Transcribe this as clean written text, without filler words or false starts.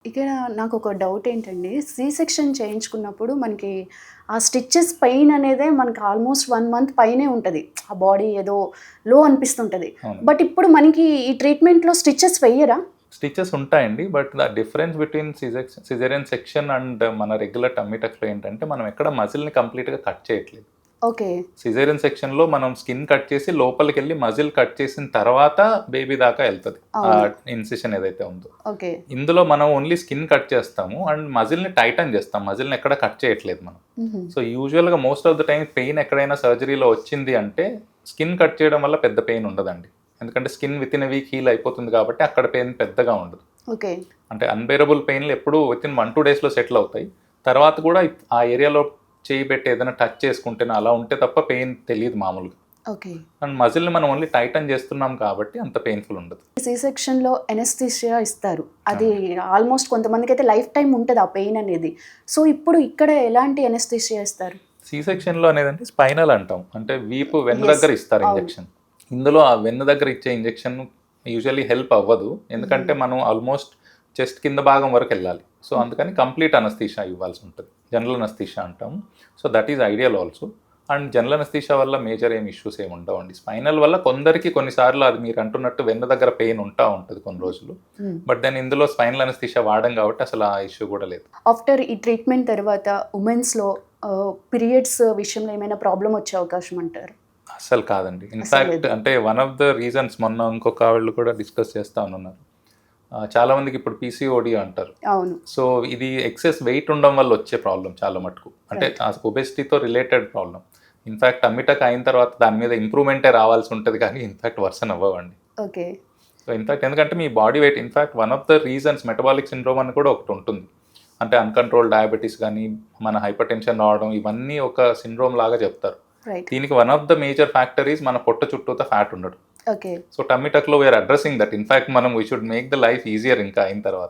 ఇక్కడ నాకొక డౌట్ ఏంటండి, సి సెక్షన్ చేయించుకున్నప్పుడు మనకి ఆ స్టిచెస్ పెయిన్ అనేదే మనకి ఆల్మోస్ట్ 1 మంత్ పైనే ఉంటది. ఆ బాడీ ఏదో లో అనిపిస్తుంటది. అవును. బట్ ఇప్పుడు మనకి ఈ ట్రీట్మెంట్‌లో స్టిచెస్ వెయ్యరా? స్టిచెస్ ఉంటాయండి. But the difference between caesarean section and మన రెగ్యులర్ టమ్మీ టక్స్‌లో ఏంటంటే, మనం ఎక్కడ మజిల్‌ని కంప్లీట్‌గా కట్ చేయట్లేదు. ఓకే. సిజేరియన్ సెక్షన్‌లో మనం స్కిన్ కట్ చేసి లోపలికెళ్ళి మజిల్ కట్ చేసిన తర్వాత బేబీ దాకా ఎళ్తది. ఆ అవును. ఇన్సిషన్ ఏదైతే ఉందో. ఓకే. ఇందులో మనం ఓన్లీ స్కిన్ కట్ చేస్తాము అండ్ మజిల్‌ని టైటన్ చేస్తాం. మజిల్‌ని ఎక్కడ కట్ చేయట్లేదు మనం. హుహు. సో, యూజువల్‌గా most of the time pain ఎక్కడైనా సర్జరీలో వచ్చింది అంటే, స్కిన్ కట్ చేయడం వల్ల పెద్ద పెయిన్ ఉండదండి. ఎందుకంటే skin within a week heal అయిపోతుంది కాబట్టి అక్కడ పెయిన్ పెద్దగా ఉండదు. ఓకే. అంటే అన్‌బేరబుల్ పెయిన్‌లు ఎప్పుడూ వితిన్ 1, 2 డేస్‌లో సెటిల్ అవుతాయి. తర్వాత కూడా ఆ ఏరియాలో చేయి పెట్టి ఏదైనా టచ్ చేసుకుంటేనో అలా ఉంటే తప్ప పెయిన్ తెలీదు మామూలుగా. ఓకే. అండ్ మజిల్‌ని మనం ఓన్లీ టైటన్ చేస్తున్నాం కాబట్టి అంత పెయిన్‌ఫుల్ ఉండదు. సి సెక్షన్‌లో ఎనస్థీషియా ఇస్తారు. అది ఆల్మోస్ట్ కొంతమందికైతే లైఫ్ టైమ్ ఉంటది ఆ పెయిన్ అనేది. సో, ఇప్పుడు ఇక్కడ ఎలాంటి ఎనస్థీషియా ఇస్తారు? సి సెక్షన్‌లో అనేదంటే స్పైనల్ అంటాం. అంటే వీపు వెన్ను యెస్. దగ్గర ఇస్తారు అవును. ఇంజెక్షన్. ఇందులో ఆ వెన్ను దగ్గర ఇచ్చే ఇంజెక్షన్ యూజువల్లీ హెల్ప్ అవ్వదు. ఎందుకంటే మనం ఆల్మోస్ట్ చెస్ట్ కింద భాగం వరకు ఎళ్ళాలి. సో, అందుకని కంప్లీట్ అనస్థీషియా ఇవ్వాల్సి ఉంటది. జనరల్ అనస్థీషియా అంటాము. So, that is ideal also. And general anaesthesia వల్ల మేజర్ ఇష్యూస్ ఏమి ఉండవండి. స్పైనల్ వల్ల కొందరికి కొన్నిసార్లు అది మీరు అంటున్నట్టు వెన్ను దగ్గర పెయిన్ ఉంటది కొన్ని రోజులు. హ్మ్. బట్ దెన్ ఇందులో స్పైనల్ అనస్థీషియా వాడం కాబట్టి అసలు ఆ ఇష్యూ కూడా లేదు. ఆఫ్టర్ ఈ ట్రీట్మెంట్ తర్వాత వుమెన్స్‌లో పీరియడ్స్ విషయంలో ఏమైనా ప్రాబ్లమ్ వచ్చే అవకాశం అంటారా? అస్సలు కాదండి. అసలు ఇన్‌ఫాక్ట్ లేదు. అంటే వన్ ఆఫ్ ద రీజన్స్ మొన్న ఇంకొక ఆవిడ కూడా డిస్కస్ చేస్తా ఉన్నారు. చాలా మందికి ఇప్పుడు పీసీఓడీ అంటారు. అవును. సో, ఇది ఎక్సెస్ వెయిట్ ఉండడం వల్ల వచ్చే ప్రాబ్లమ్ చాలా మటుకు. అంటే రైట్. ఒబెసిటీతో రిలేటెడ్ ప్రాబ్లమ్. ఇన్‌ఫాక్ట్ టమ్మీ అయిన తర్వాత దాని మీద ఇంప్రూవ్‌మెంటే రావాల్సి ఉంటది కానీ ఇన్‌ఫాక్ట్ వర్సెన్ అవ్వవండి. ఓకే. సో, ఇన్‌ఫాక్ట్ ఎందుకంటే మీ body weight in fact one of the reasons metabolic syndrome అని కూడా ఒకటుంటుంది. అంటే అన్‌కంట్రోల్డ్ డయాబెటిస్ గానీ, మన హైపర్‌టెన్షన్ రావడం ఇవన్నీ ఒక సిండ్రోమ్ లాగా చెప్తారు. రైట్. దీనికి one of the major factor is మన పొట్ట చుట్టూతా ఫ్యాట్ ఉండడం. ఓకే. సో, టమ్మీ టక్‌లో we are addressing that. In fact we should make the life easier ఇంకా అయిన తర్వాత.